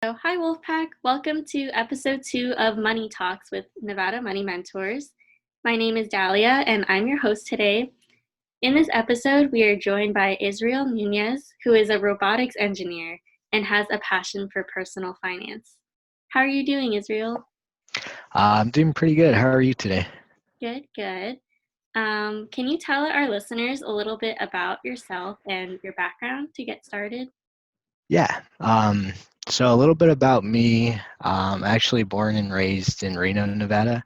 So, hi Wolfpack. Welcome to episode 2 of Money Talks with Nevada Money Mentors. My name is Dalia and I'm your host today. In this episode, we are joined by Israel Nunez, who is a robotics engineer and has a passion for personal finance. How are you doing, Israel? I'm doing pretty good. How are you today? Good, good. Can you tell our listeners a little bit about yourself and your background to get started? Yeah. So a little bit about me. Actually born and raised in Reno, Nevada.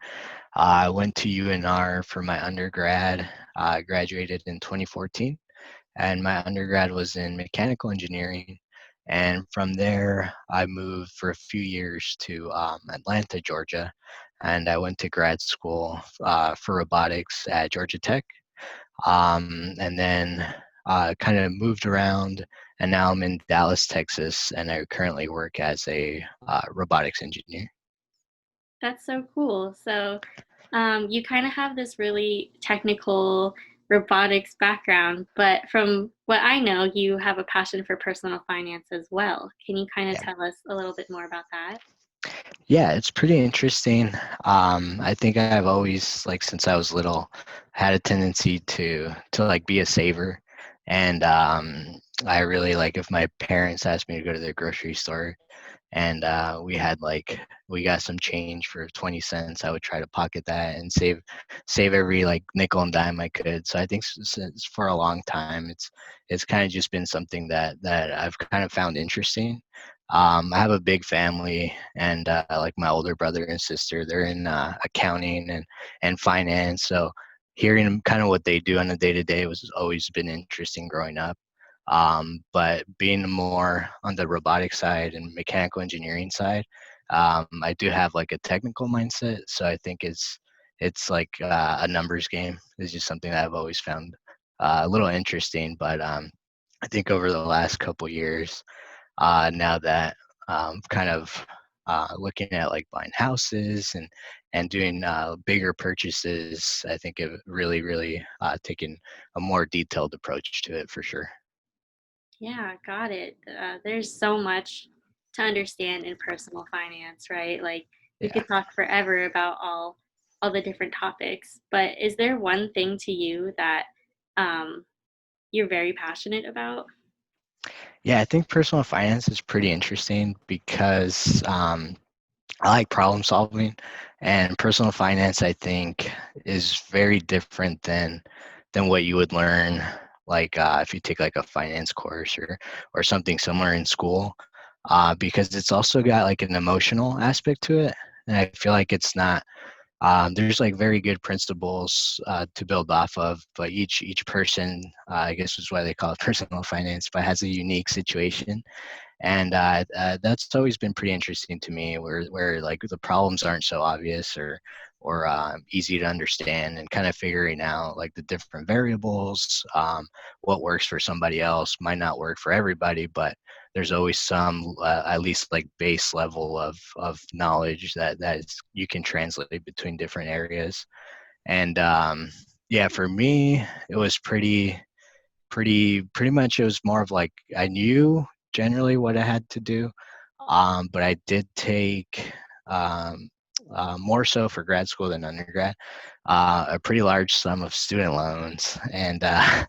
I went to UNR for my undergrad. Graduated in 2014, and my undergrad was in mechanical engineering. And from there, I moved for a few years to Atlanta, Georgia, and I went to grad school for robotics at Georgia Tech. And then kind of moved around, and now I'm in Dallas, Texas, and I currently work as a robotics engineer. That's so cool. So, you kind of have this really technical robotics background, but from what I know, you have a passion for personal finance as well. Can you kind of Yeah, tell us a little bit more about that? yeah, it's pretty interesting. I think I've always, like, since I was little, had a tendency to like be a saver, and I really like if my parents asked me to go to the grocery store and we got some change for 20 cents. I would try to pocket that and save every like nickel and dime I could. So I think since for a long time it's kind of just been something that I've kind of found interesting. I have a big family, and like my older brother and sister, they're in accounting and finance. So hearing kind of what they do on a day to day was always been interesting growing up. But being more on the robotic side and mechanical engineering side, I do have like a technical mindset. So I think it's like a numbers game. Is just something that I've always found a little interesting. But I think over the last couple years, now that kind of looking at like buying houses and doing bigger purchases, I think it really taken a more detailed approach to it for sure. Yeah, got it. There's so much to understand in personal finance, right? Like we Yeah. could talk forever about all the different topics, but is there one thing to you that um, you're very passionate about? Yeah, I think personal finance is pretty interesting because I like problem solving, and personal finance I think is very different than what you would learn like if you take like a finance course or something similar in school, because it's also got like an emotional aspect to it, and I feel like it's not there's like very good principles to build off of, but each person, I guess is why they call it personal finance, but has a unique situation, and that's always been pretty interesting to me, where like the problems aren't so obvious or easy to understand, and kind of figuring out like the different variables. What works for somebody else might not work for everybody, but there's always some at least like base level of knowledge you can translate between different areas. And yeah, for me, it was pretty much it was more of like I knew generally what I had to do, but I did take um, more so for grad school than undergrad, a pretty large sum of student loans, and I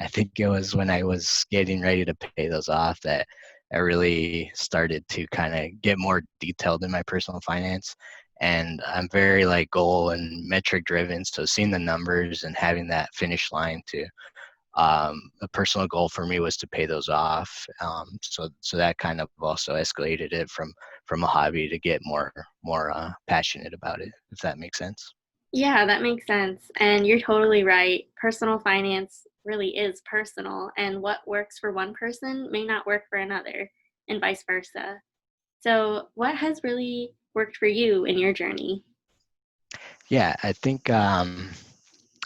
think it was when I was getting ready to pay those off that I really started to kind of get more detailed in my personal finance. And I'm very like goal and metric driven, so seeing the numbers and having that finish line to a personal goal for me was to pay those off. So that kind of also escalated it from a hobby to get more passionate about it, if that makes sense. Yeah, that makes sense. And you're totally right. Personal finance really is personal, and what works for one person may not work for another, and vice versa. So, what has really worked for you in your journey? Yeah, I think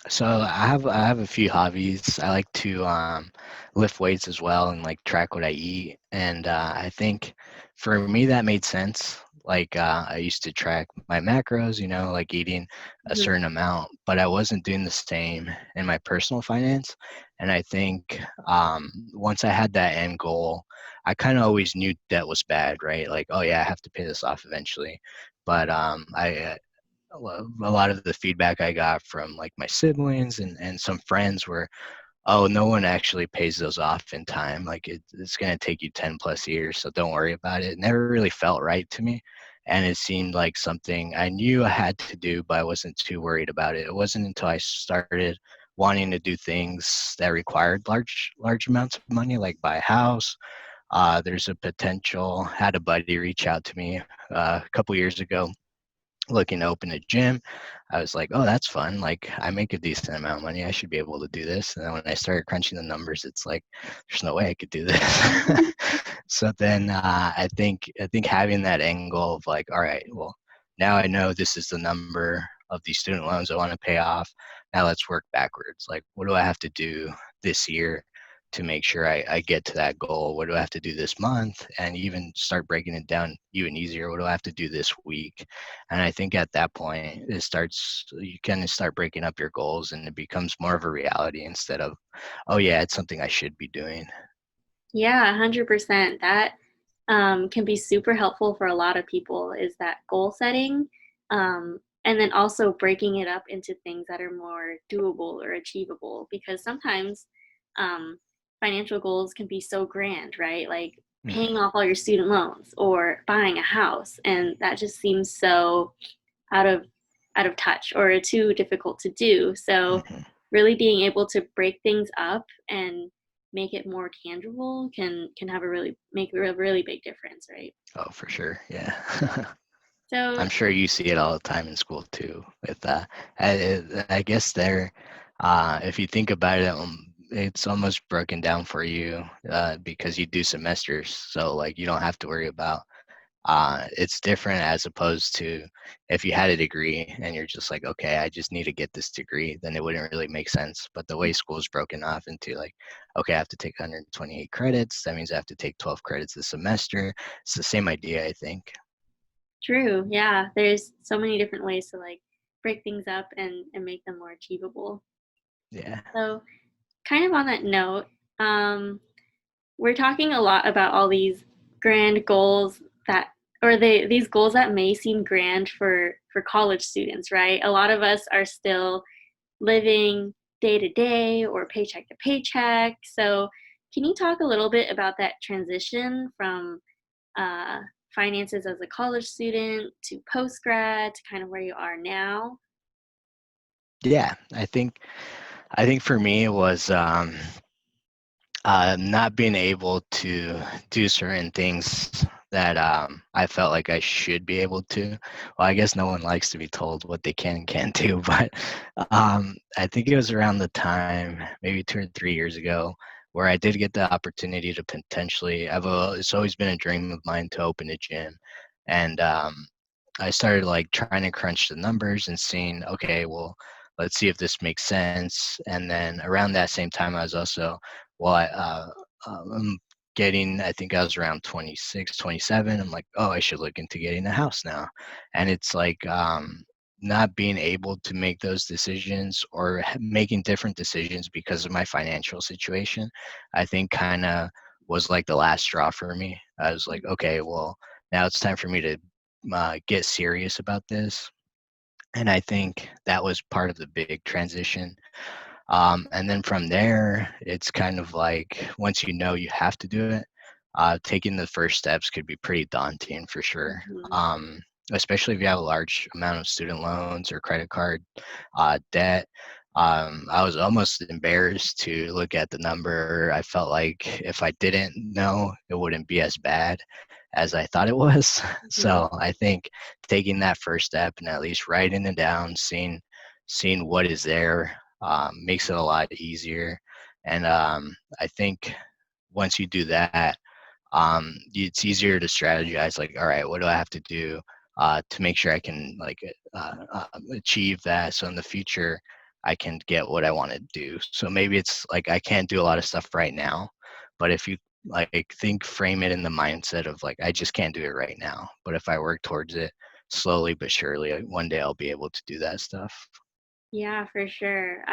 so. I have a few hobbies. I like to lift weights as well and like track what I eat. And I think for me that made sense. Like I used to track my macros, like eating a Mhm. certain amount, but I wasn't doing the same in my personal finance. And I think once I had that end goal, I kind of always knew debt was bad, right? Like, oh yeah, I have to pay this off eventually. But a lot of the feedback I got from like my siblings and some friends were, oh, no one actually pays those off in time. Like it's going to take you 10 plus years, so don't worry about it. It never really felt right to me. And it seemed like something I knew I had to do, but I wasn't too worried about it. It wasn't until I started wanting to do things that required large amounts of money, like buy a house. There's a potential. Had a buddy reach out to me a couple years ago looking to open a gym. I was like, oh, that's fun. Like, I make a decent amount of money. I should be able to do this. And then when I started crunching the numbers, it's like, there's no way I could do this. So then I think having that angle of like, all right, well, now I know this is the number of these student loans I want to pay off. Now let's work backwards. Like, what do I have to do this year to make sure I get to that goal? What do I have to do this month? And even start breaking it down even easier. What do I have to do this week? And I think at that point, you kind of start breaking up your goals and it becomes more of a reality instead of, oh, yeah, it's something I should be doing. Yeah, 100%. That can be super helpful for a lot of people is that goal setting, and then also breaking it up into things that are more doable or achievable because sometimes um, financial goals can be so grand, right? Like paying Hmm. off all your student loans or buying a house, and that just seems so out of out of touch or too difficult to do. So Hmm. really being able to break things up and make it more tangible can have a really big difference, right? Oh, for sure. Yeah. So I'm sure you see it all the time in school too. With I guess if you think about it, it's almost broken down for you because you do semesters, so like you don't have to worry about. It's different as opposed to if you had a degree and you're just like, okay, I just need to get this degree, then it wouldn't really make sense. But the way school is broken off into like, okay, I have to take 128 credits. That means I have to take 12 credits a semester. It's the same idea, I think. true, yeah. There's so many different ways to like break things up and make them more achievable. Yeah. So kind of on that note, um, we're talking a lot about all these grand goals that these goals that may seem grand for college students, right? A lot of us are still living day to day or paycheck to paycheck. So, can you talk a little bit about that transition from uh, finances as a college student to post grad to kind of where you are now? Yeah. I think for me it was not being able to do certain things that I felt like I should be able to. Well, I guess no one likes to be told what they can and can't do, but I think it was around the time, maybe 2 or 3 years ago, where I did get the opportunity to potentially. It's always been a dream of mine to open a gym, and I started like trying to crunch the numbers and seeing, okay, well, let's see if this makes sense. And then around that same time, I was also well, I'm I think I was around 26, 27. I'm like, oh, I should look into getting a house now. And it's like not being able to make those decisions or making different decisions because of my financial situation, I think kind of was like the last straw for me. I was like, okay, well, now it's time for me to get serious about this. And I think that was part of the big transition. And then from there, it's kind of like once you know you have to do it, taking the first steps could be pretty daunting for sure. Mhm. Um, Especially if you have a large amount of student loans or credit card debt. I was almost embarrassed to look at the number. I felt like if I didn't know, it wouldn't be as bad as I thought it was. Mhm. So I think taking that first step and at least writing it down, seeing what is there, makes it a lot easier. And I think once you do that, it's easier to strategize. Like, all right, what do I have to do to make sure I can like achieve that? So in the future, I can get what I want to do. So maybe it's like I can't do a lot of stuff right now, but if you like frame it in the mindset of like I just can't do it right now, but if I work towards it slowly but surely, one day I'll be able to do that stuff. Yeah, for sure.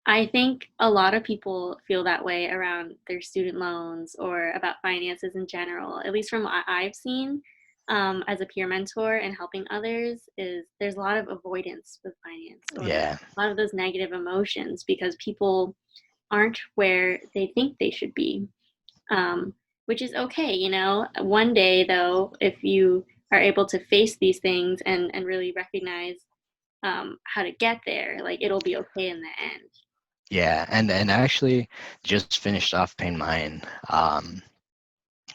I think a lot of people feel that way around their student loans or about finances in general, at least from what I've seen as a peer mentor and helping others, is there's a lot of avoidance with finance or Yeah. a lot of those negative emotions because people aren't where they think they should be, um, which is okay. One day, though, if you are able to face these things and really recognize how to get there, like it'll be okay in the end. Yeah, and I actually just finished off paying mine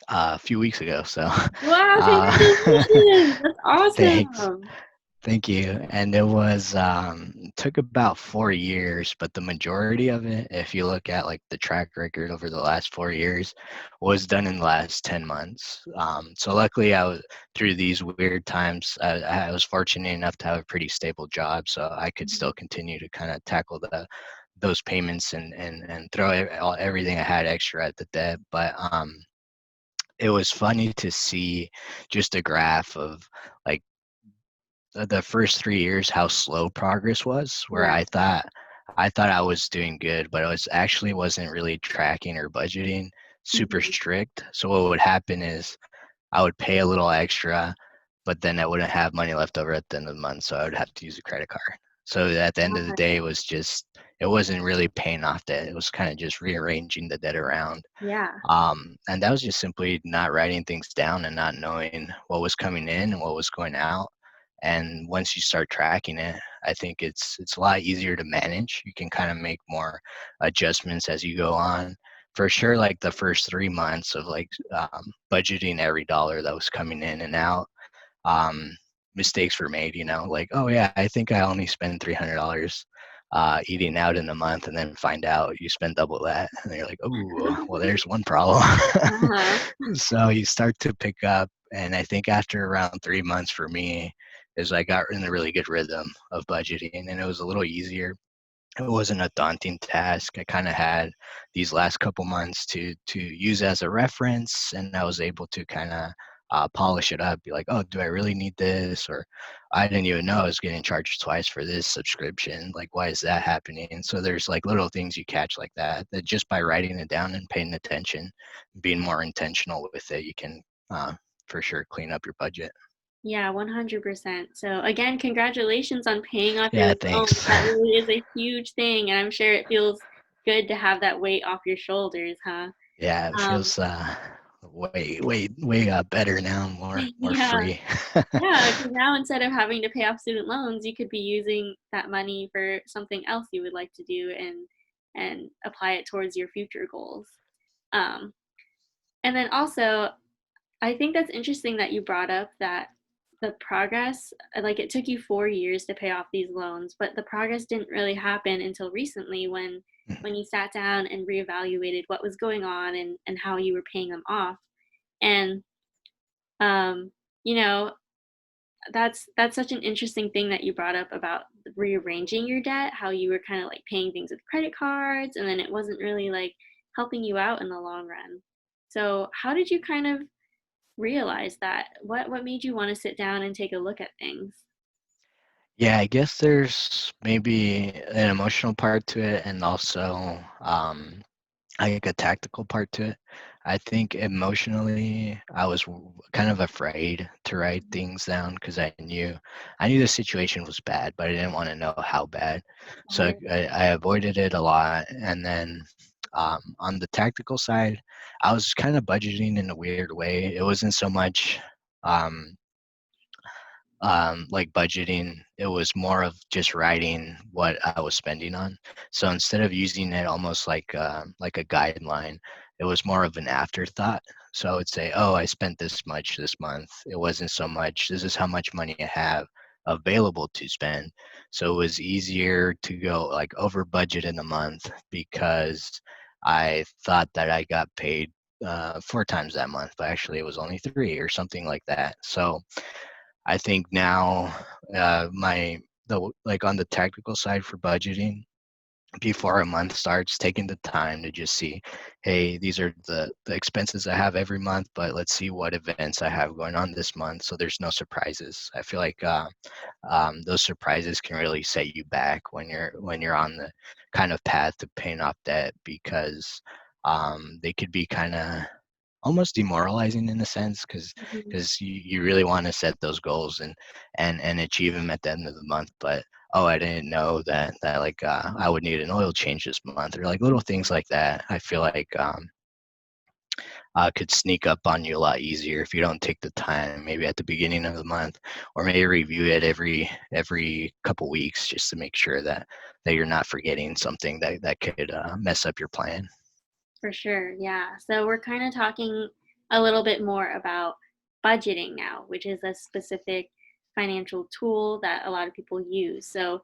a few weeks ago. So Wow, uh, congratulations! That's thanks. awesome. Thank you. And it was took about 4 years, but the majority of it, if you look at like the track record over the last 4 years, was done in the last 10 months. So luckily, I was through these weird times. I was fortunate enough to have a pretty stable job, so I could Mhm. still continue to kind of tackle those payments and throw everything I had extra at the debt. But it was funny to see just a graph of like the first 3 years how slow progress was, where Yeah. I thought I was doing good, but I was actually wasn't really tracking or budgeting super Mhm. strict. So what would happen is I would pay a little extra, but then I wouldn't have money left over at the end of the month, so I would have to use a credit card. So at the end of the day, it wasn't really paying off debt. It was kind of just rearranging the debt around. Yeah. And that was just simply not writing things down and not knowing what was coming in and what was going out. And once you start tracking it, I think it's a lot easier to manage. You can kind of make more adjustments as you go on. For sure, like the first 3 months of like budgeting every dollar that was coming in and out, um, mistakes were made. Like, oh yeah, I think I only spend $300 eating out in a month, and then find out you spend double that, and you're like, oh, well, there's one problem. Uh-huh. So you start to pick up, and I think after around 3 months for me, is I got in a really good rhythm of budgeting, and it was a little easier. It wasn't a daunting task. I kind of had these last couple months to use as a reference, and I was able to kind of polish it up. Be like, oh, do I really need this? Or I didn't even know I was getting charged twice for this subscription. Like, why is that happening? And so there's like little things you catch like that. That just by writing it down and paying attention, being more intentional with it, you can for sure clean up your budget. Yeah, 100%. So again, congratulations on paying off your Yeah, loans. thanks. That really is a huge thing, and I'm sure it feels good to have that weight off your shoulders, huh? Yeah, it Um, feels way better now, more yeah. free. Yeah, because now instead of having to pay off student loans, you could be using that money for something else you would like to do and apply it towards your future goals. Um, and then also, I think that's interesting that you brought up that the progress, like it took you 4 years to pay off these loans, but the progress didn't really happen until recently when you sat down and reevaluated what was going on and how you were paying them off. And um, you know, that's such an interesting thing that you brought up about rearranging your debt, how you were kind of like paying things with credit cards and then it wasn't really like helping you out in the long run. So, how did you kind of realize that? What made you want to sit down and take a look at things? Yeah, I guess there's maybe an emotional part to it, and also like a tactical part to it. I think emotionally, I was kind of afraid to write things down because I knew the situation was bad, but I didn't want to know how bad. So Right. I avoided it a lot. And then on the tactical side, I was kind of budgeting in a weird way. It wasn't so much. Um, like budgeting, it was more of just writing what I was spending on. So instead of using it almost like a guideline, it was more of an afterthought. So I would say, oh, I spent this much this month. It wasn't so much, this is how much money I have available to spend. So it was easier to go like over budget in a month because I thought that I got paid 4 times that month, but actually it was only three or something like that. So I think now, my the like on the tactical side for budgeting, before a month starts, taking the time to just see, hey, these are the expenses I have every month, but let's see what events I have going on this month, so there's no surprises. I feel like those surprises can really set you back when you're on the kind of path to paying off debt, because they could be kind of almost demoralizing in a sense, Mhm. because you really want to set those goals and achieve them at the end of the month, but oh, I didn't know that like I would need an oil change this month, or like little things like that. I feel like could sneak up on you a lot easier if you don't take the time, maybe at the beginning of the month, or maybe review it every couple weeks, just to make sure that you're not forgetting something that could mess up your plan. For sure, yeah. So we're kind of talking a little bit more about budgeting now, which is a specific financial tool that a lot of people use. So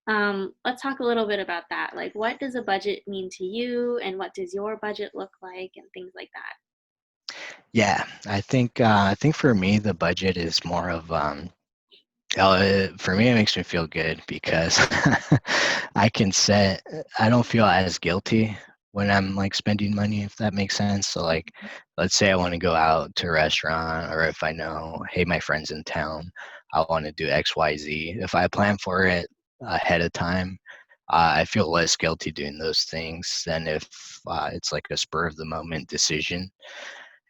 let's talk a little bit about that. Like, what does a budget mean to you, and what does your budget look like, and things like that? Yeah, I think for me the budget is more of for me, it makes me feel good because I can set. I don't feel as guilty when I'm like spending money, if that makes sense. So like, let's say I want to go out to a restaurant, or if I know, hey, my friend's in town, I want to do X, Y, Z. If I plan for it ahead of time, I feel less guilty doing those things than if it's like a spur of the moment decision.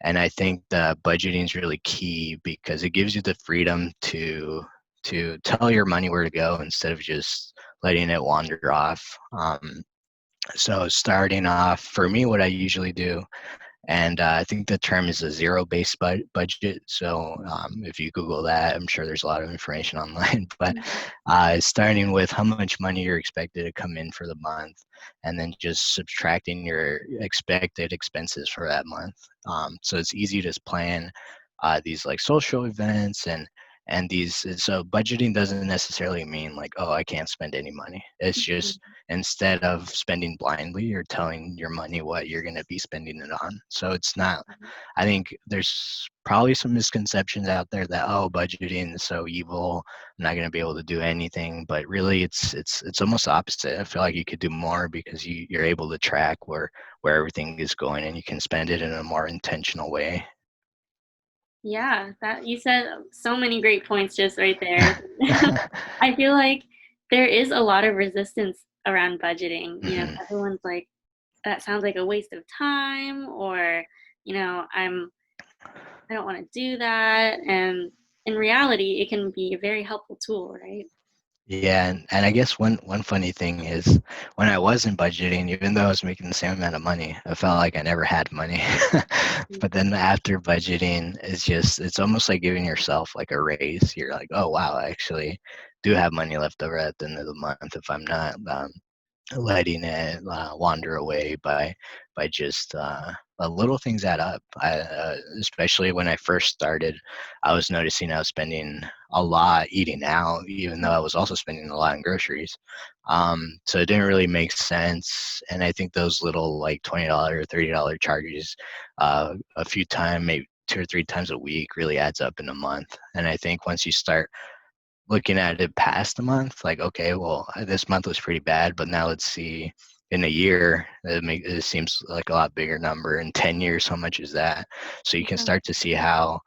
And I think the budgeting is really key because it gives you the freedom to tell your money where to go instead of just letting it wander off. So starting off, for me, what I usually do, and I think the term is a zero-based budget. So if you Google that, I'm sure there's a lot of information online. But Mhm. starting with how much money you're expected to come in for the month, and then just subtracting your expected expenses for that month. So it's easy to plan these like social events and these. So budgeting doesn't necessarily mean like, oh, I can't spend any money. It's Mhm. just, instead of spending blindly, you're telling your money what you're going to be spending it on. So it's not, I think there's probably some misconceptions out there that, oh, budgeting is so evil, I'm not going to be able to do anything, but really it's almost the opposite. I feel like you could do more because you're able to track where everything is going, and you can spend it in a more intentional way. Yeah, that you said so many great points just right there. I feel like there is a lot of resistance around budgeting. Mhm. Everyone's like, that sounds like a waste of time, or, I don't want to do that. And in reality, it can be a very helpful tool, right? Yeah, and I guess one funny thing is, when I wasn't budgeting, even though I was making the same amount of money, I felt like I never had money. But then after budgeting, it's almost like giving yourself like a raise. You're like, oh wow, I actually do have money left over at the end of the month if I'm not letting it wander away by just little things add up. Especially when I first started, I was noticing I was spending a lot eating out, even though I was also spending a lot in groceries. So it didn't really make sense. And I think those little like $20 or $30 charges, a few times, maybe 2 or 3 times a week, really adds up in a month. And I think once you start looking at it past a month, like, okay, well, this month was pretty bad, but now let's see in a year, it seems like a lot bigger number. In 10 years, how much is that? So you can Yeah. start to see how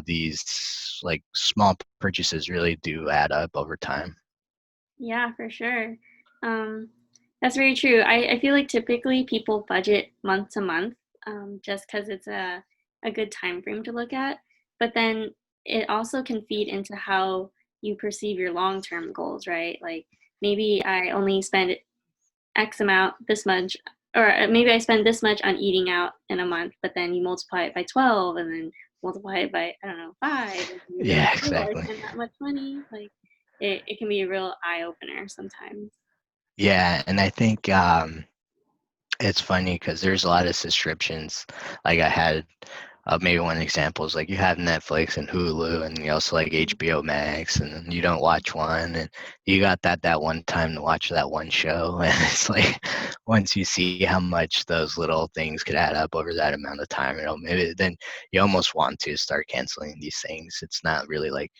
these like small purchases really do add up over time. Yeah, for sure. Um, that's very true. I feel like typically people budget month to month, just because it's a good time frame to look at. But then it also can feed into how you perceive your long term goals, right? Like maybe I only spend X amount this much, or maybe I spend this much on eating out in a month, but then you multiply it by 12, and then multiply it by, I don't know, 5, and then you're like, Yeah, oh, I exactly. spent that much money. Like it can be a real eye opener sometimes. Yeah, and I think it's funny because there's a lot of subscriptions. Like I had maybe one example is like you have Netflix and Hulu, and you also like Mhm. HBO Max, and then you don't watch one, and you got that one time to watch that one show, and it's like once you see how much those little things could add up over that amount of time, maybe then you almost want to start canceling these things. It's not really like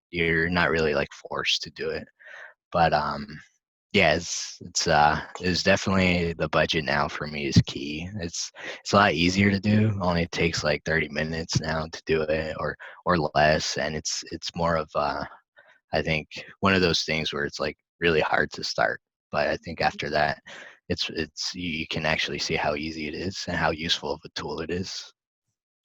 you're not really like forced to do it, but Yeah, it's definitely the budget now for me is key. It's a lot easier to do. Only takes like 30 minutes now to do it or less, and it's more of I think one of those things where it's like really hard to start. But I think after that, it's you can actually see how easy it is and how useful of a tool it is.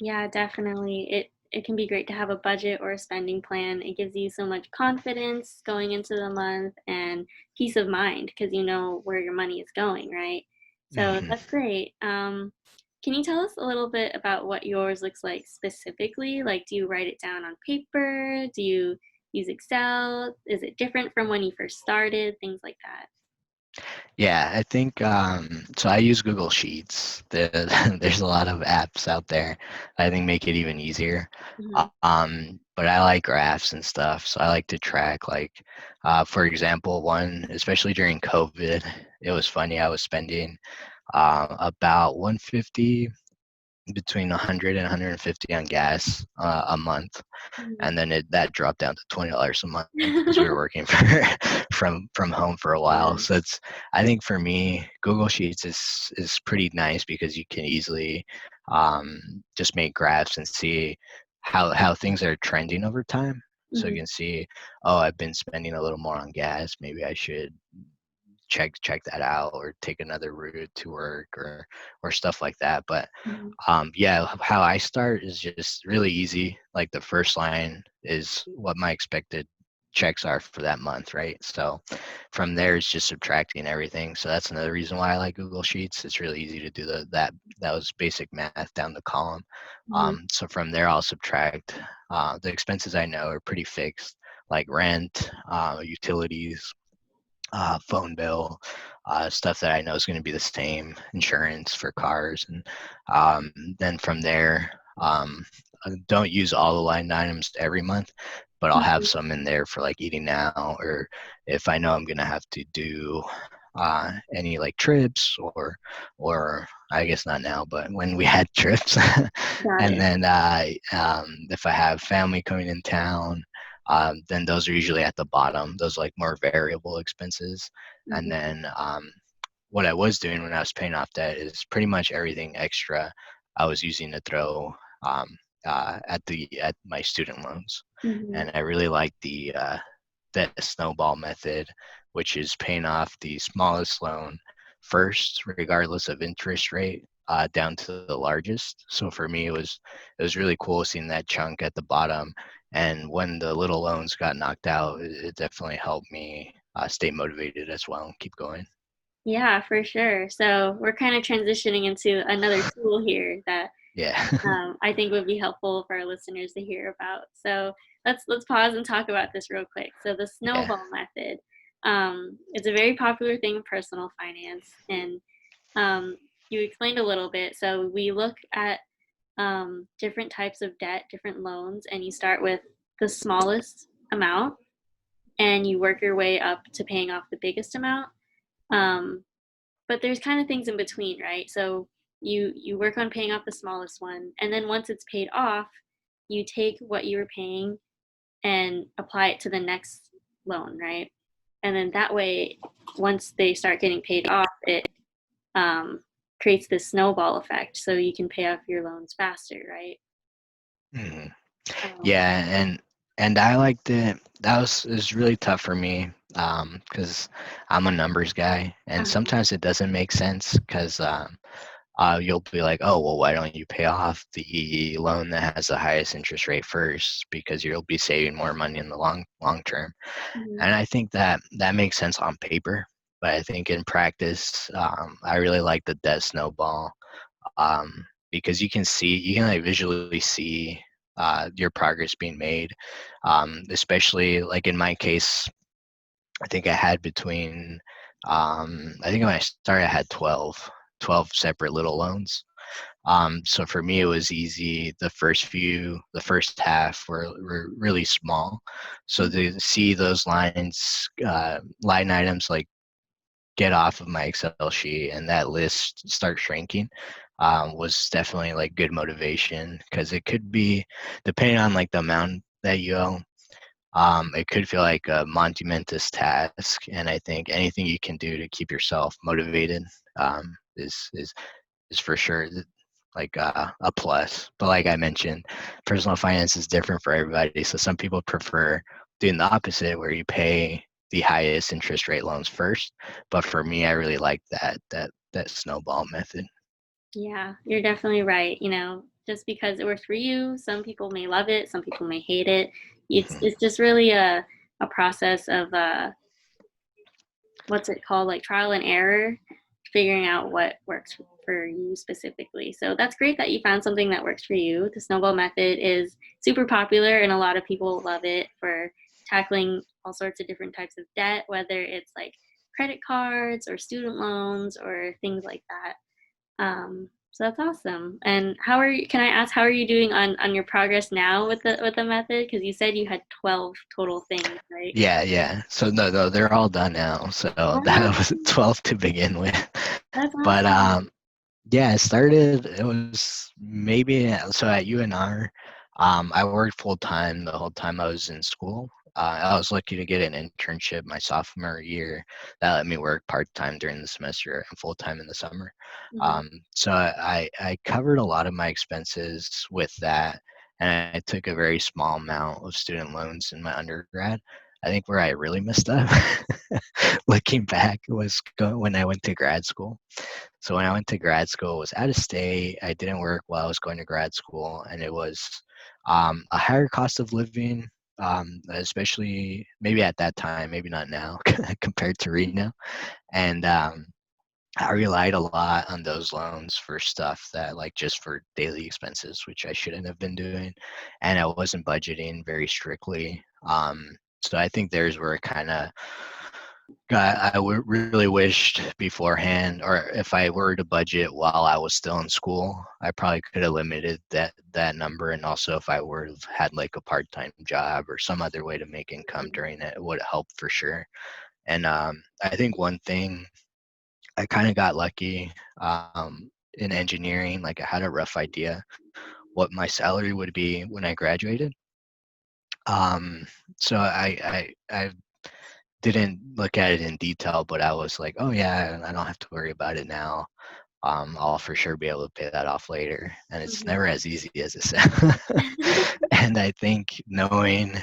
Yeah, definitely. It can be great to have a budget or a spending plan. It gives you so much confidence going into the month and peace of mind because you know where your money is going, right? So Mhm. that's great. Can you tell us a little bit about what yours looks like specifically? Like, do you write it down on paper? Do you use Excel? Is it different from when you first started? Things like that. Yeah, I think so. I use Google Sheets. There's a lot of apps out there. I think make it even easier. Hmm. But I like graphs and stuff, so I like to track. Like, for example, one especially during COVID, it was funny. I was spending about 150 between 100 and 150 on gas a month, Hmm. and then that dropped down to $20 a month because we were working for, from home for a while. Yeah. So it's I think for me, Google Sheets is pretty nice because you can easily just make graphs and see how things are trending over time. So you Hmm. can see, oh, I've been spending a little more on gas. Maybe I should check that out or take another route to work or stuff like that. But Hmm. yeah, how I start is just really easy. Like the first line is what my expected checks are for that month, right? So from there, it's just subtracting everything. So that's another reason why I like Google Sheets. It's really easy to do that was basic math down the column. Hmm. So from there, I'll subtract the expenses I know are pretty fixed, like rent, utilities, phone bill, stuff that I know is going to be the same, insurance for cars, and then from there, I don't use all the line items every month, but I'll have Hmm. some in there for like eating now, or if I know I'm going to have to do any like trips or I guess not now, but when we had trips, Got and it. then if I have family coming in town, then those are usually at the bottom. Those like more variable expenses. And Hmm. then what I was doing when I was paying off debt is pretty much everything extra I was using to throw at my student loans. Hmm. And I really like the snowball method, which is paying off the smallest loan first, regardless of interest rate, down to the largest. So for me, it was really cool seeing that chunk at the bottom. And when the little loans got knocked out, it definitely helped me stay motivated as well and keep going. Yeah, for sure. So we're kind of transitioning into another tool here that Yeah. I think would be helpful for our listeners to hear about. So let's pause and talk about this real quick. So the Yeah. snowball method, it's a very popular thing in personal finance, and you explained a little bit. So we look at different types of debt, different loans, and you start with the smallest amount, and you work your way up to paying off the biggest amount. Um, but there's kind of things in between, right? So you work on paying off the smallest one, and then once it's paid off, you take what you were paying and apply it to the next loan, right? And then that way, once they start getting paid off, it um, creates this snowball effect, so you can pay off your loans faster, right? Mhm. Um, Yeah, and I liked it. It was really tough for me because I'm a numbers guy, and uh-huh. sometimes it doesn't make sense because you'll be like, oh, well, why don't you pay off the loan that has the highest interest rate first because you'll be saving more money in the long term. Mhm. And I think that makes sense on paper, but I think in practice, I really like the debt snowball because you can like visually see your progress being made. Especially like in my case, I think I had between I think when I started I had 12 separate little loans. So for me, it was easy. The first half were really small. So Mhm. to see those line items like get off of my Excel sheet and that list start shrinking was definitely like good motivation because it could be depending on like the amount that you owe. it could feel like a monumentous task. And I think anything you can do to keep yourself motivated is for sure like a plus. But like I mentioned, personal finance is different for everybody. So some people prefer doing the opposite, where you pay the highest interest rate loans first. But for me, I really like that snowball method. Yeah, you're definitely right. Just because it works for you, some people may love it, some people may hate it. It's Mhm. it's just really a process of what's it called, like trial and error, figuring out what works for you specifically. So that's great that you found something that works for you. The snowball method is super popular, and a lot of people love it for tackling all sorts of different types of debt, whether it's like credit cards or student loans or things like that. So that's awesome. And can I ask, how are you doing on your progress now with the method? Because you said you had 12 total things, right? Yeah, yeah. So no, they're all done now. So Wow, that was 12 to begin with. that's But awesome. yeah, it was maybe so at UNR, I worked full time the whole time I was in school. I was lucky to get an internship my sophomore year that let me work part time during the semester and full time in the summer. Hmm. So I covered a lot of my expenses with that, and I took a very small amount of student loans in my undergrad. I think where I really messed up, looking back, was when I went to grad school. So when I went to grad school, it was out of state. I didn't work while I was going to grad school, and it was a higher cost of living, especially maybe at that time, maybe not now, compared to Reno. And I relied a lot on those loans for stuff that, like, just for daily expenses, which I shouldn't have been doing, and I wasn't budgeting very strictly. So I think there's where it kind of really wished beforehand, or if I were to budget while I was still in school, I probably could have limited that number. And also, if I would have had like a part-time job or some other way to make income during it, it would help for sure. And I think one thing, I kind of got lucky in engineering. Like, I had a rough idea what my salary would be when I graduated. Um, so I didn't look at it in detail, but I was like, oh yeah, I don't have to worry about it now. I'll for sure be able to pay that off later. And it's Hmm. never as easy as it sounds. And I think knowing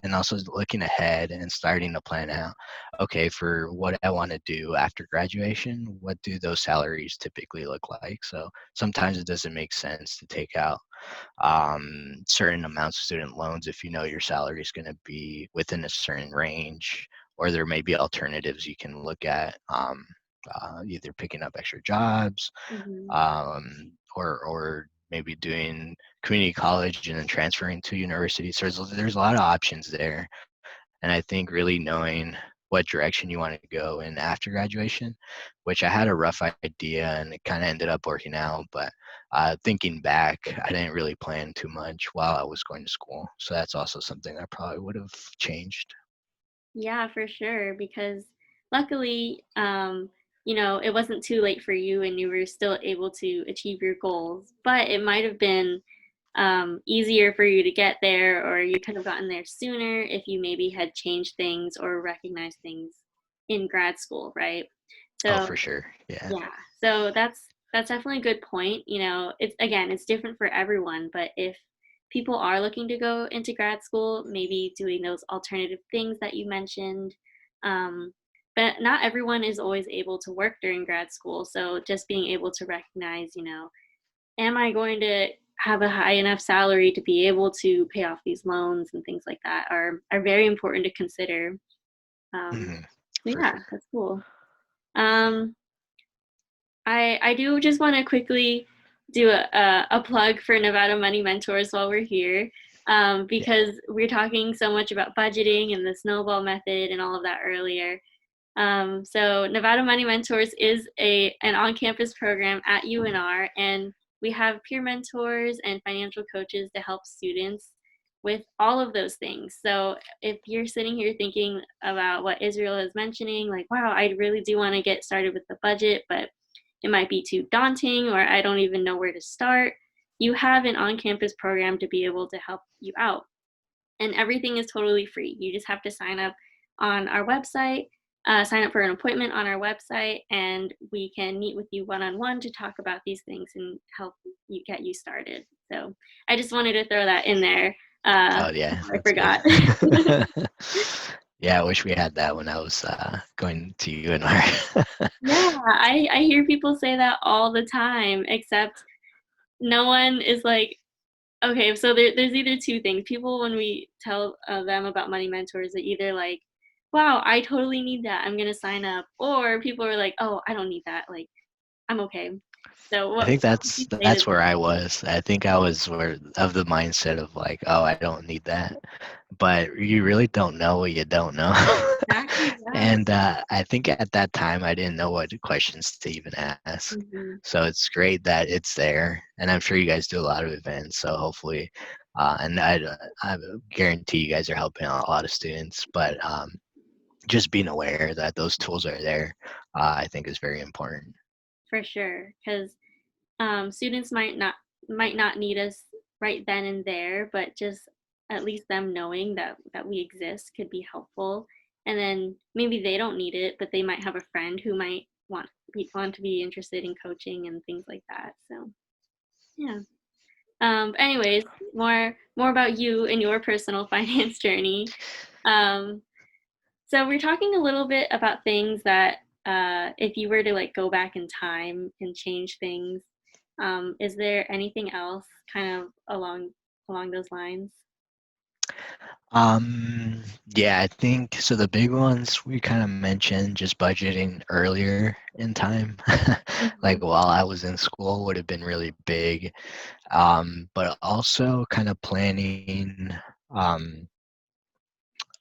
and also looking ahead and starting to plan out, okay, for what I want to do after graduation, what do those salaries typically look like? So sometimes it doesn't make sense to take out certain amounts of student loans if you know your salary is going to be within a certain range, or there may be alternatives you can look at, either picking up extra jobs, Hmm. or maybe doing community college and then transferring to university. So there's a lot of options there. And I think really knowing what direction you want to go in after graduation, which I had a rough idea and it kind of ended up working out. But thinking back, I didn't really plan too much while I was going to school. So that's also something I probably would have changed. Yeah, for sure. Because luckily, it wasn't too late for you and you were still able to achieve your goals. But it might have been easier for you to get there, or you could have gotten there sooner if you maybe had changed things or recognized things in grad school, right? Oh, So for sure. Yeah. yeah. So that's definitely a good point. It's different for everyone, but if people are looking to go into grad school, maybe doing those alternative things that you mentioned. Um, but not everyone is always able to work during grad school. So just being able to recognize, am I going to have a high enough salary to be able to pay off these loans and things like that are very important to consider. Um, Hmm. so For yeah, sure. that's cool. Um, I do just want to quickly do a plug for Nevada Money Mentors while we're here, Yeah. because we're talking so much about budgeting and the snowball method and all of that earlier. So Nevada Money Mentors is an on-campus program at UNR, and we have peer mentors and financial coaches to help students with all of those things. So if you're sitting here thinking about what Israel is mentioning, like, wow, I really do want to get started with the budget, but it might be too daunting, or I don't even know where to start, you have an on-campus program to be able to help you out. and everything is totally free. You just have to sign up on our website, sign up for an appointment on our website, and we can meet with you one on one to talk about these things and help you get you started. So I just wanted to throw that in there Oh yeah, before I that's good. forgot. Yeah, I wish we had that when I was going to UNR. Yeah, I hear people say that all the time, except no one is like, okay, so there's either two things. People, when we tell them about Money Mentors, are either like, wow, I totally need that. I'm going to sign up. Or people are like, oh, I don't need that. Like, I'm okay. So I think what would you say to that's where I was. I think I was where of the mindset of like, oh, I don't need that, but you really don't know what you don't know. exactly? Yeah. And I think at that time I didn't know what questions to even ask. Hmm. So it's great that it's there, and I'm sure you guys do a lot of events. So hopefully, and I guarantee you guys are helping out a lot of students. But just being aware that those tools are there, I think is very important. For sure. Because students might not need us right then and there, but just at least them knowing that we exist could be helpful. And then maybe they don't need it, but they might have a friend who might want to be interested in coaching and things like that. So yeah. Anyways, more about you and your personal finance journey. Um, so we're talking a little bit about things that if you were to like go back in time and change things, is there anything else kind of along those lines? Yeah, I think so. The big ones we kind of mentioned, just budgeting earlier in time, Hmm. like while I was in school, would have been really big. But also kind of planning, um,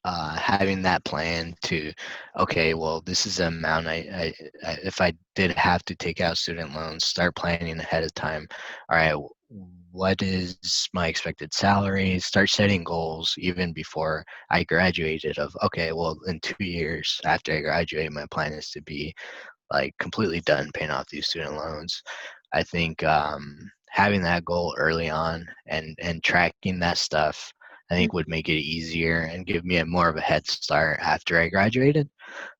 having that plan to, okay, well, this is the amount if I did have to take out student loans, start planning ahead of time. All right, what is my expected salary? Start setting goals even before I graduated. Of okay, well, in 2 years after I graduate, my plan is to be like completely done paying off these student loans. I think having that goal early on and tracking that stuff, I think would make it easier and give me a more of a head start after I graduated.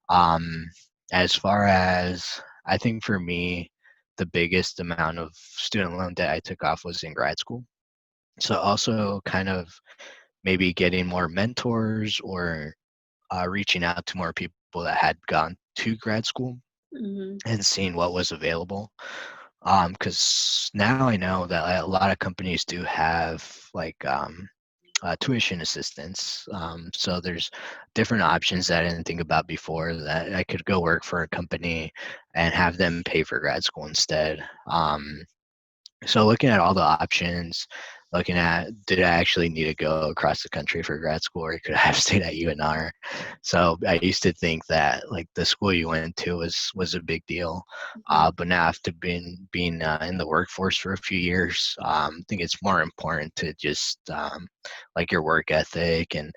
Um, as far as I think for me, the biggest amount of student loan debt I took off was in grad school. So also kind of maybe getting more mentors or reaching out to more people that had gone to grad school Hmm. and seeing what was available. Because now I know that a lot of companies do have like tuition assistance. So there's different options that I didn't think about before that I could go work for a company and have them pay for grad school instead. So looking at all the options, looking at did I actually need to go across the country for grad school or could I have stayed at UNR? So I used to think that like the school you went to was a big deal, Hmm. but now after being in the workforce for a few years, I think it's more important to just like your work ethic and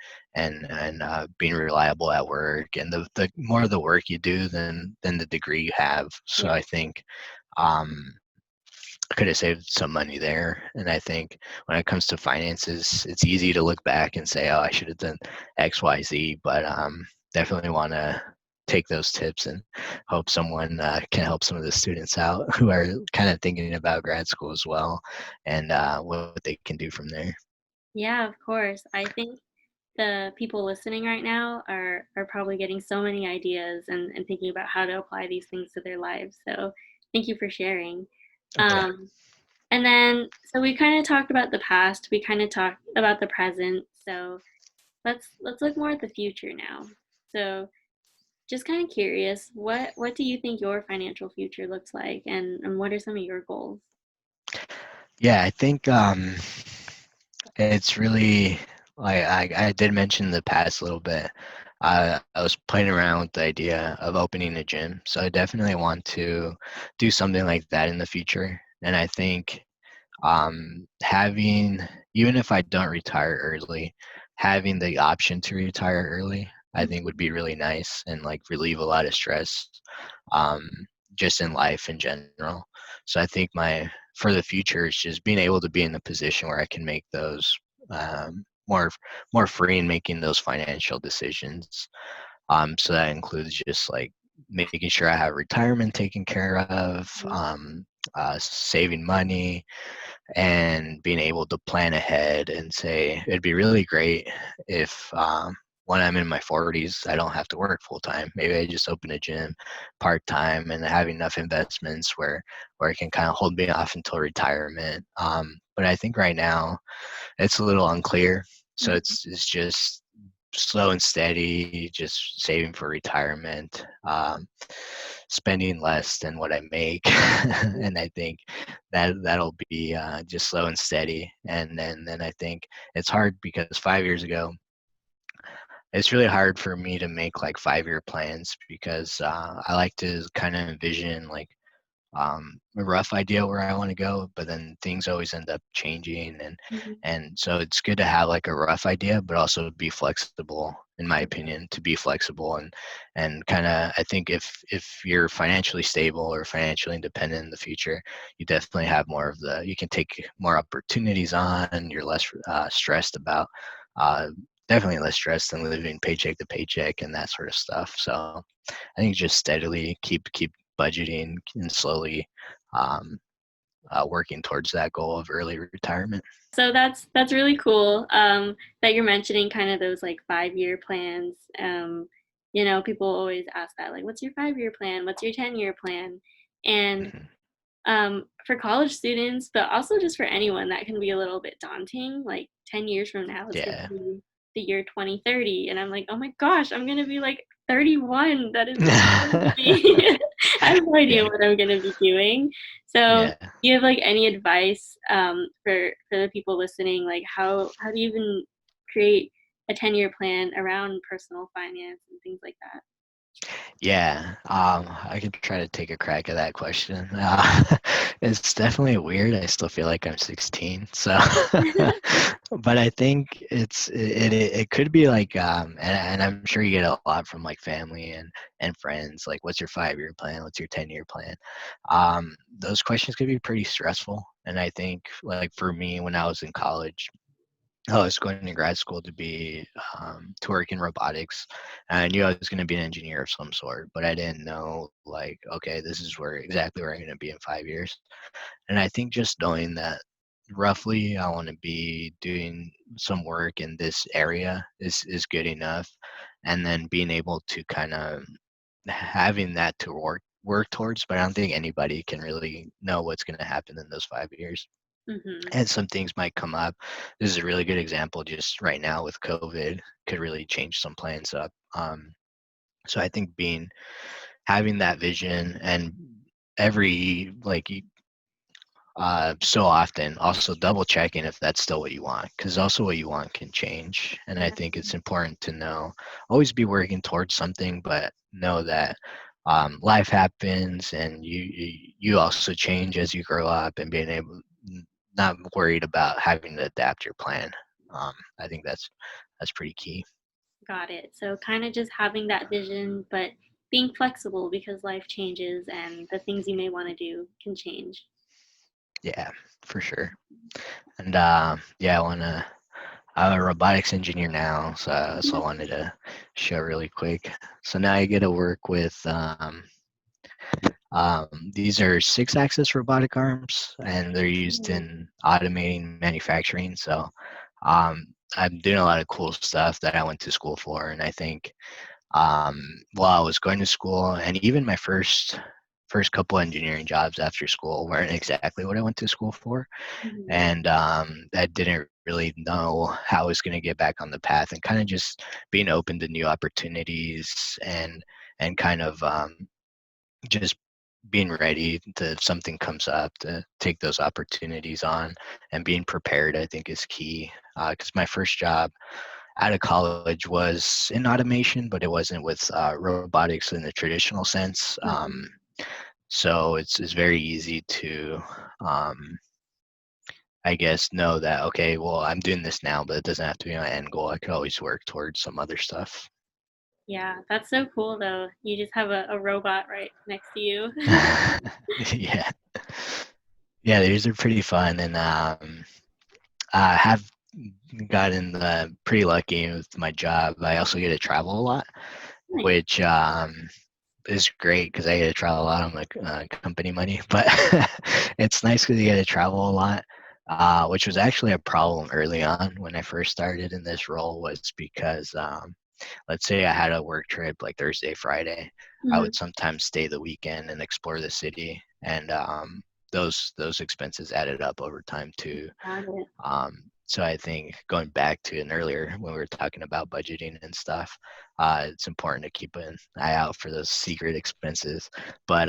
being reliable at work and the more the work you do than the degree you have. So Yeah. I think. Um, could have saved some money there. And I think when it comes to finances, it's easy to look back and say, "Oh, I should have done X, Y, Z." But definitely want to take those tips and hope someone can help some of the students out who are kind of thinking about grad school as well, and what they can do from there. Yeah, of course. I think the people listening right now are probably getting so many ideas and thinking about how to apply these things to their lives. So thank you for sharing. Yeah. Um, and then so we kind of talked about the past, we kind of talked about the present. So let's look more at the future now. So just kind of curious, what do you think your financial future looks like and what are some of your goals? Yeah, I think it's really like I did mention in the past a little bit. I was playing around with the idea of opening a gym, so I definitely want to do something like that in the future. And I think having even if I don't retire early, having the option to retire early, I think would be really nice and like relieve a lot of stress, um, just in life in general. So I think my for the future is just being able to be in the position where I can make those. more more free in making those financial decisions. So that includes just like making sure I have retirement taken care of, Mhm. saving money, and being able to plan ahead and say it'd be really great if when I'm in my 40s, I don't have to work full time. Maybe I just open a gym part time and have enough investments where it can kind of hold me off until retirement. But I think right now it's a little unclear. So Mhm. it's just slow and steady, just saving for retirement, spending less than what I make, and I think that'll be just slow and steady. And then I think it's hard because 5 years ago, it's really hard for me to make like 5 year plans because I like to kind of envision like a rough idea where I want to go, but then things always end up changing, Mhm. and so it's good to have like a rough idea, but also be flexible. In my opinion, to be flexible and kind of, I think if you're financially stable or financially independent in the future, you definitely have more of the, you can take more opportunities on. You're less stressed about. Uh, Definitely less stressed than living paycheck to paycheck and that sort of stuff. So I think just steadily keep budgeting and slowly um, working towards that goal of early retirement. So that's really cool, that you're mentioning kind of those, like, five-year plans. People always ask that, like, "What's your five-year plan? What's your ten-year plan?" And Mhm. for college students, but also just for anyone, that can be a little bit daunting. Like 10 years from now, it's going Yeah. to be the year 2030. And I'm like, oh my gosh, I'm going to be like 31. That is crazy. I have no idea Yeah. what I'm going to be doing. So, Yeah. do you have like any advice for the people listening? Like, how do you even create a 10-year plan around personal finance and things like that? Yeah, I could try to take a crack at that question. It's definitely weird. I still feel like I'm 16, so but I think it could be like, and I'm sure you get a lot from like family and friends. Like, what's your 5 year plan? What's your 10 year plan? Those questions could be pretty stressful. And I think like for me, when I was in college, I was going to grad school to work in robotics. And I knew I was going to be an engineer of some sort, but I didn't know like, okay, this is where exactly where I'm going to be in 5 years. And I think just knowing that roughly I want to be doing some work in this area is good enough. And then being able to kind of having that to work towards, but I don't think anybody can really know what's going to happen in those 5 years, Hmm. and some things might come up. This is a really good example just right now with COVID, could really change some plans up. So I think having that vision and every like so often also double checking if that's still what you want, because also what you want can change. And I Yeah. think it's important to know, always be working towards something, but know that life happens and you also change as you grow up, and being able, not worried about having to adapt your plan. I think that's pretty key. Got it. So kind of just having that vision, but being flexible because life changes and the things you may want to do can change. Yeah, for sure. And yeah, I'm a robotics engineer now, so I wanted to show really quick. So now I get to work with these are 6 axis robotic arms, and they're used Mhm. in automating manufacturing. So I'm doing a lot of cool stuff that I went to school for, and I think while I was going to school, and even my first couple engineering jobs after school weren't exactly what I went to school for, Mhm. and I didn't really know how I was going to get back on the path, and kind of just being open to new opportunities and kind of just being ready to, if something comes up, to take those opportunities on, and being prepared, I think, is key. Because my first job out of college was in automation, but it wasn't with robotics in the traditional sense. Mhm. So it's very easy to um, I guess, know that, okay, well, I'm doing this now, but it doesn't have to be my end goal. I could always work towards some other stuff. Yeah, that's so cool though. You just have a robot right next to you. Yeah. Yeah, these are pretty fun. And have gotten pretty lucky with my job. I also get to travel a lot, Nice. which is great because I get to travel a lot on my company money. But it's nice because you get to travel a lot, which was actually a problem early on when I first started in this role. Was because let's say I had a work trip like Thursday, Friday, I Mm-hmm. would sometimes stay the weekend and explore the city, and those expenses added up over time too. Got it. So I think going back to an earlier when we were talking about budgeting and stuff, it's important to keep an eye out for those secret expenses. But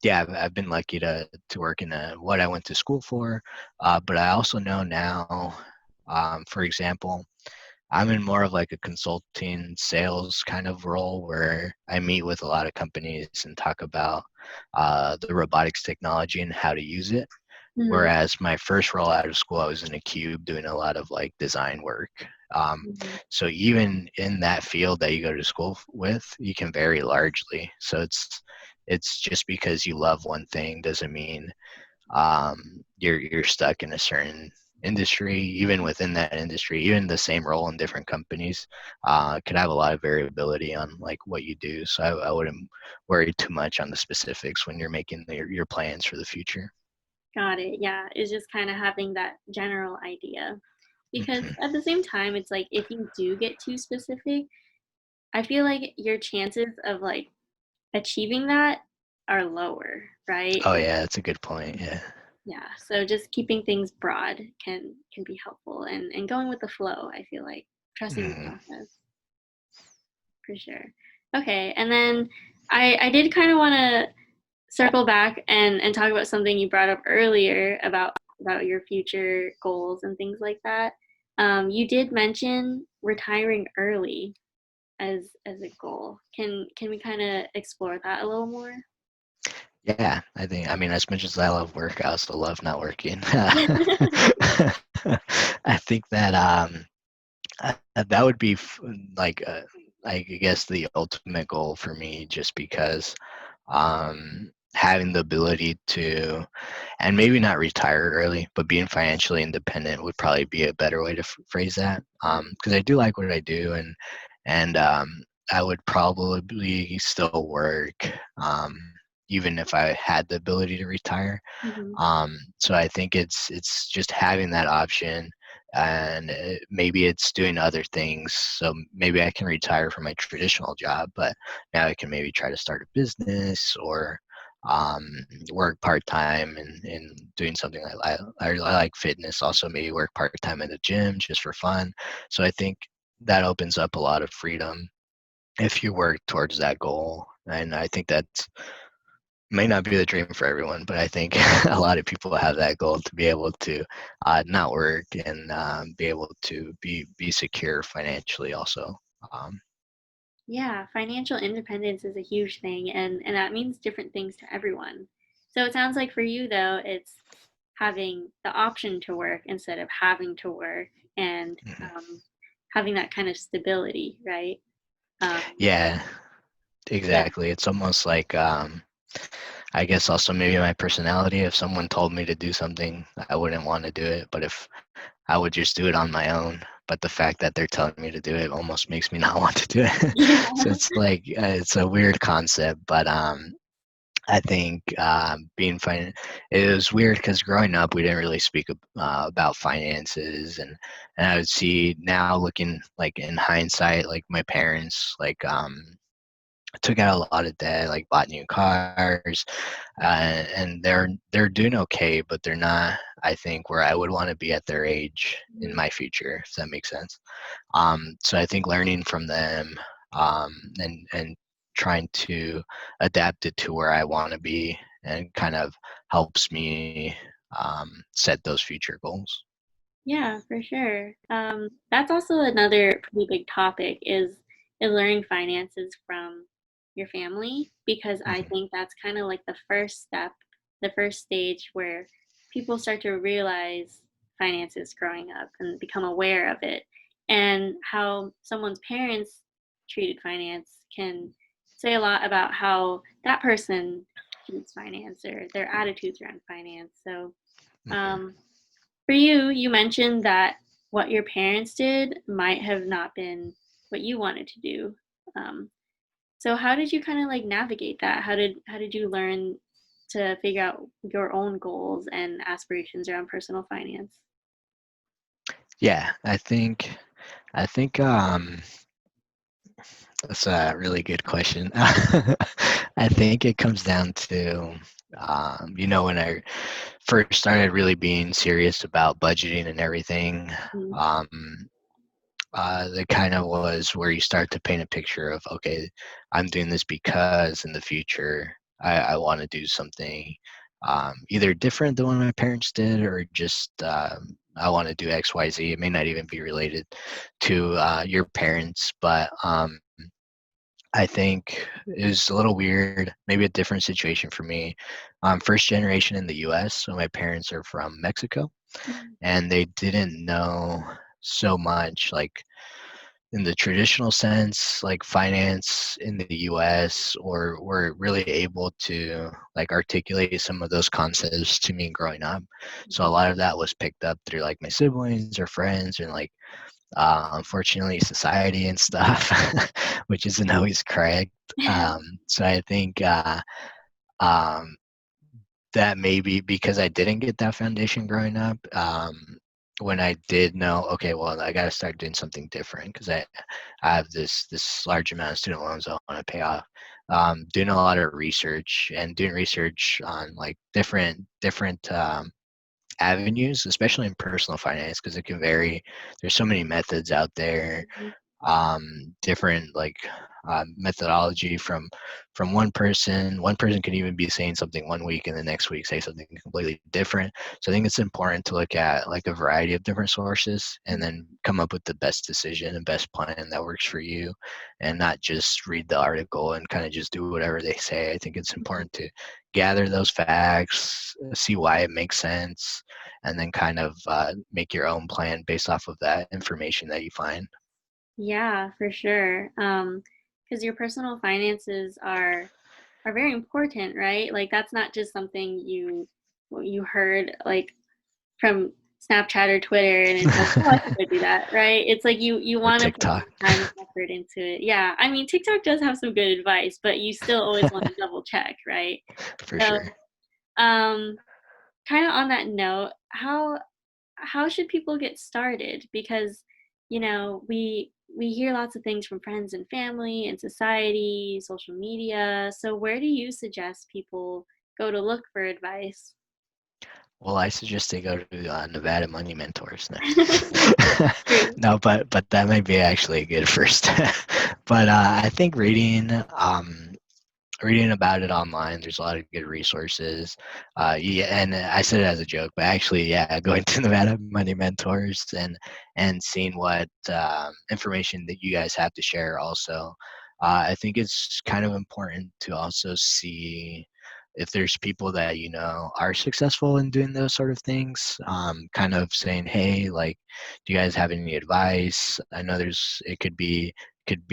yeah, I've been lucky to work in what I went to school for. But I also know now, for example, I'm in more of like a consulting sales kind of role where I meet with a lot of companies and talk about the robotics technology and how to use it. Mm-hmm. Whereas my first role out of school, I was in a cube doing a lot of like design work. Mm-hmm. So even in that field that you go to school with, you can vary largely. So it's just because you love one thing doesn't mean you're stuck in a certain industry. Even within that industry, even the same role in different companies could have a lot of variability on like what you do. So I wouldn't worry too much on the specifics when you're making your plans for the future. Got it. Yeah, it's just kind of having that general idea. Because Mhm. at the same time, it's like if you do get too specific, I feel like your chances of like achieving that are lower, right? Oh yeah, that's a good point. Yeah. Yeah. So just keeping things broad can be helpful and going with the flow, I feel like trusting the Mhm. process for sure. Okay. And then I did kind of want to circle back and talk about something you brought up earlier about your future goals and things like that. You did mention retiring early as a goal. Can we kind of explore that a little more? Yeah, I mean, as much as I love work, I also love not working. I think that that would be like I guess the ultimate goal for me, just because having the ability to, and maybe not retire early, but being financially independent would probably be a better way to phrase that. Because I do like what I do, and I would probably still work, even if I had the ability to retire. Hmm. So I think it's just having that option, and maybe it's doing other things. So maybe I can retire from my traditional job, but now I can maybe try to start a business or um, work part time and doing something I like fitness. Also, maybe work part time in the gym just for fun. So I think that opens up a lot of freedom if you work towards that goal. And I think that may not be the dream for everyone, but I think a lot of people have that goal to be able to not work and be able to be secure financially also. Um, Yeah, financial independence is a huge thing, and that means different things to everyone. So it sounds like for you though, it's having the option to work instead of having to work and mhm. having that kind of stability, right? Um, Yeah, yeah. exactly. It's almost like I guess also maybe my personality. If someone told me to do something, I wouldn't want to do it. But if I would just do it on my own. But the fact that they're telling me to do it almost makes me not want to do it. So Yeah. it's like it's a weird concept, but I think being it was weird because growing up we didn't really speak about finances, and I would see now looking like in hindsight, like my parents like took out a lot of debt, like bought new cars, and they're doing okay, but they're not, I think, where I would want to be at their age in Mhm. my future, if that makes sense. So I think learning from them, and trying to adapt it to where I want to be, and kind of helps me set those future goals. Yeah, for sure. That's also another pretty big topic is learning finances from your family because I Mhm. think that's kind of like the first step, the first stage where people start to realize finances growing up and become aware of it and how someone's parents treated finance can say a lot about how that person treats finance or their attitudes around finance. So, Mhm. um, for you, you mentioned that what your parents did might have not been what you wanted to do. Um, so how did you kind of like navigate that? How did you learn to figure out your own goals and aspirations around personal finance? Yeah, I think that's a really good question. I think it comes down to when I first started really being serious about budgeting and everything. Mm, Um, that kind of was where you start to paint a picture of, okay, I'm doing this because in the future I want to do something either different than what my parents did, or just I want to do X, Y, Z. It may not even be related to your parents, but I think it was a little weird, maybe a different situation for me. First generation in the US, so my parents are from Mexico, mm, and they didn't know so much like in the traditional sense, like finance in the US, or were really able to like articulate some of those concepts to me growing up. So a mhm. lot of that was picked up through like my siblings or friends, and like unfortunately society and stuff, which isn't always correct. So I think um, that maybe because I didn't get that foundation growing up, when I did know, okay, well, I got to start doing something different because I have this large amount of student loans I want to pay off. Doing a lot of research and doing research on like different avenues, especially in personal finance, because it can vary. There's so many methods out there, Mhm. different like methodology from one person. One person can even be saying something one week and the next week say something completely different. So I think it's important to look at like a variety of different sources and then come up with the best decision and best plan that works for you, and not just read the article and kind of just do whatever they say. I think it's important to gather those facts, see why it makes sense, and then kind of make your own plan based off of that information that you find. Yeah, for sure. Because your personal finances are very important, right? Like that's not just something you heard like from Snapchat or Twitter and it's like, "Oh, I should go do that," right? It's like you Or wanna put TikTok. some time and effort into it. Yeah, I mean, TikTok does have some good advice, but you still always wanna double check, right? For So, sure. um, kinda on that note, how should people get started? Because, we hear lots of things from friends and family and society, social media. So where do you suggest people go to look for advice? Well, I suggest they go to Nevada Money Mentors. No, True. no, but that might be actually a good first step. But I think reading about it online, there's a lot of good resources. Yeah, and I said it as a joke, but actually, yeah, going to Nevada Money Mentors and seeing what information that you guys have to share. Also, I think it's kind of important to also see if there's people that are successful in doing those sort of things. Kind of saying, hey, like, do you guys have any advice? I know it could be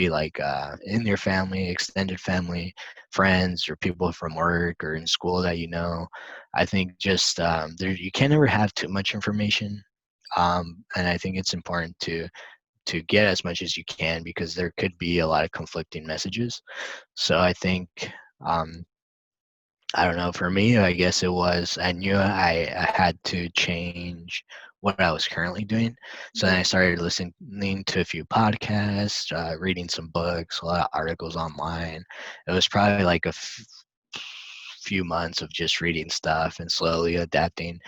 like in your family, extended family, friends, or people from work or in school that I think just there you can't ever have too much information, and I think it's important to get as much as you can because there could be a lot of conflicting messages. So I think um, I don't know. For me, I guess it was I knew I had to change what I was currently doing. So then Mhm. I started listening to a few podcasts, reading some books, a lot of articles online. It was probably like few months of just reading stuff and slowly adapting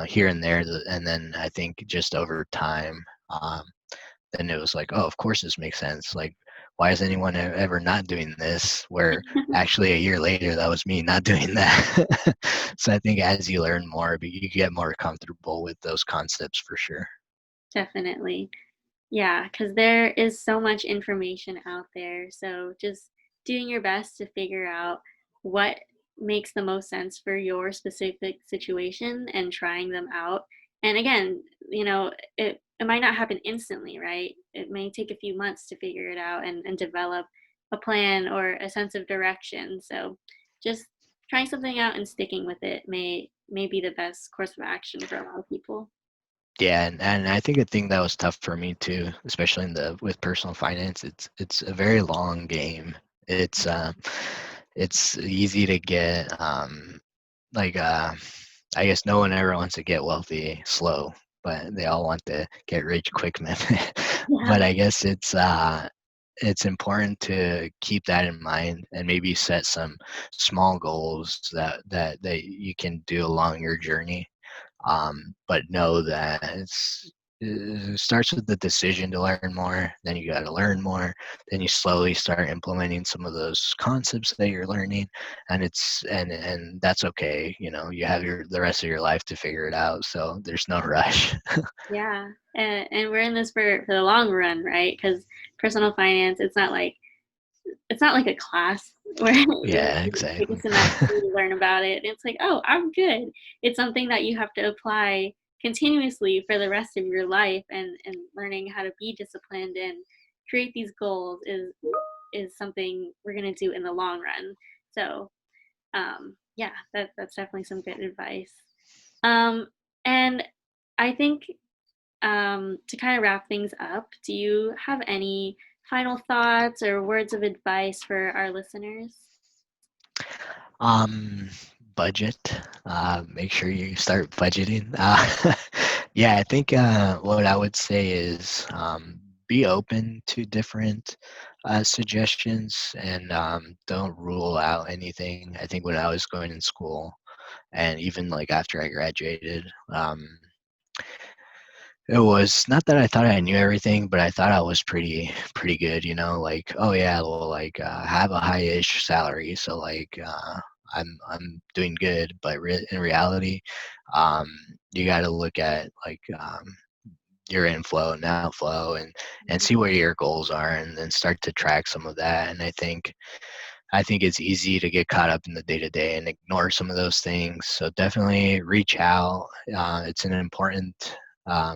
here and there. And then I think just over time, then it was like, oh, of course this makes sense. Like, why is anyone ever not doing this? Where actually a year later, that was me not doing that. So I think as you learn more, but you get more comfortable with those concepts for sure. Definitely. Yeah, because there is so much information out there. So just doing your best to figure out what makes the most sense for your specific situation and trying them out. And again, it might not happen instantly, right? It may take a few months to figure it out and develop a plan or a sense of direction. So just trying something out and sticking with it may be the best course of action for a lot of people. Yeah, and I think a thing that was tough for me too, especially in the with personal finance, it's a very long game. It's easy to get like I guess no one ever wants to get wealthy slow, but they all want to get rich quick method. Yeah. But I guess it's important to keep that in mind and maybe set some small goals that you can do along your journey, but know that it starts with the decision to learn more, then you got to learn more, then you slowly start implementing some of those concepts that you're learning, and and that's okay. You know, you have the rest of your life to figure it out, so there's no rush. Yeah, and we're in this for the long run, right? Because personal finance, it's not like a class where Yeah, you take a exactly. semester to learn about it. It's like, oh, I'm good. It's something that you have to apply continuously for the rest of your life, and learning how to be disciplined and create these goals is something we're gonna do in the long run. So, yeah, that's definitely some good advice. Um, and I think to kind of wrap things up, do you have any final thoughts or words of advice for our listeners? Um, Budget. Make sure you start budgeting. Yeah, I think what I would say is be open to different suggestions and don't rule out anything. I think when I was going in school and even like after I graduated, it was not that I thought I knew everything, but I thought I was pretty good, you know, like, oh yeah, well, like I have a high-ish salary, so like I'm doing good, but in reality, um, you got to look at like your inflow and outflow and see where your goals are, and then start to track some of that. And I think it's easy to get caught up in the day to day and ignore some of those things. So definitely reach out. It's an important,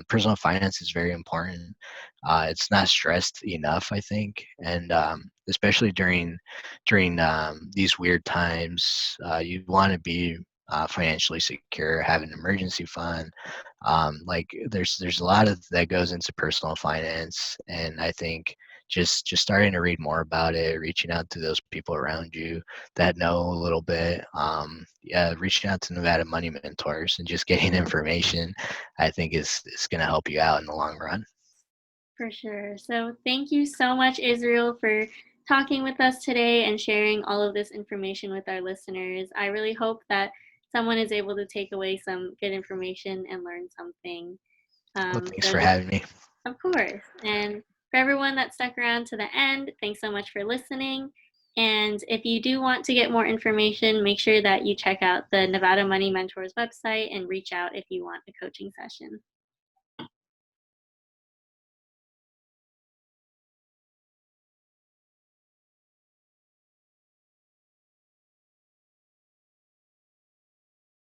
personal finance is very important. It's not stressed enough, I think, and especially during these weird times, you want to be financially secure, have an emergency fund. Like there's a lot of that goes into personal finance, and I think just starting to read more about it, reaching out to those people around you that know a little bit. Yeah, reaching out to Nevada Money Mentors and just getting information, I think is going to help you out in the long run. For sure. So, thank you so much, Israel, for talking with us today and sharing all of this information with our listeners. I really hope that someone is able to take away some good information and learn something. Well, thanks So, for having me. of course. And for everyone that stuck around to the end, thanks so much for listening. And if you do want to get more information, make sure that you check out the Nevada Money Mentors website and reach out if you want a coaching session.